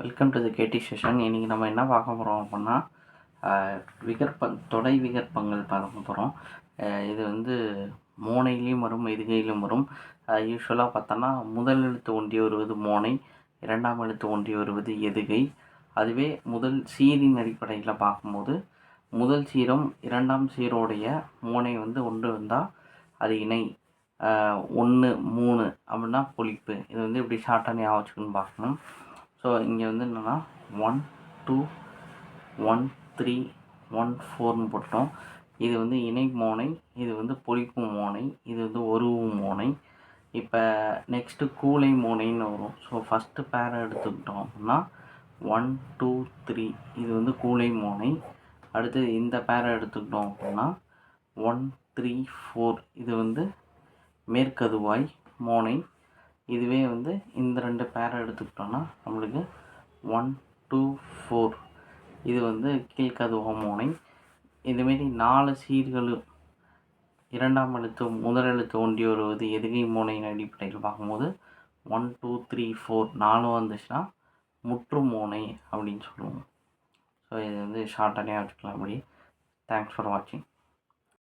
Welcome to the KD session. இன்றைக்கி நம்ம என்ன பார்க்க போகிறோம் அப்படின்னா தொடை விகற்பங்கள் பார்க்க போகிறோம். இது வந்து மோனையிலையும் வரும், எதுகையிலும் வரும். யூஸ்வலாக பார்த்தோன்னா முதல் எழுத்து ஒன்றி வருவது மோனை, இரண்டாம் எழுத்து ஒன்றி வருவது எதுகை. அதுவே முதல் சீரின் அடிப்படையில் பார்க்கும்போது முதல் சீரும் இரண்டாம் சீரோடைய மோனை வந்து ஒன்று வந்தால் அது இணை, 1 3 அப்படின்னா பொழிப்பு. இது வந்து இப்படி ஷார்ட்டாக ஞாபகம் வச்சுக்கணும்னு பார்க்கணும். ஸோ இங்கே வந்து என்னென்னா 1 2 1 3 1 4ன்னு போட்டோம். இது வந்து இணை மோனை, இது வந்து பொழிப்பு மோனை, இது வந்து ஒருவு மோனை. இப்போ நெக்ஸ்ட்டு கூலை மோனைன்னு வரும். ஸோ ஃபஸ்ட்டு பேரை எடுத்துக்கிட்டோம் அப்படின்னா 1 2 3 இது வந்து கூலை மோனை. அடுத்து இந்த பேரை எடுத்துக்கிட்டோம் அப்படின்னா 1 3 4 இது வந்து மேற்கதுவாய் மோனை. இதுவே வந்து இந்த 2 பேரை எடுத்துக்கிட்டோன்னா நம்மளுக்கு 1 2 4 இது வந்து கீழ்கதுவ மோனை. இதுமாரி 4 சீர்களும் இரண்டாம் எழுத்து முதல் எழுத்து ஒன்றி வருவது எதுகை மோனையின் அடிப்படையில் பார்க்கும்போது 1 2 3 4 4 வந்துச்சுன்னா முற்று மோனை அப்படின்னு சொல்லுவோம். ஸோ இது வந்து ஷார்ட்டாக வச்சுக்கலாம். அப்படி தேங்க்ஸ் ஃபார் வாட்சிங்.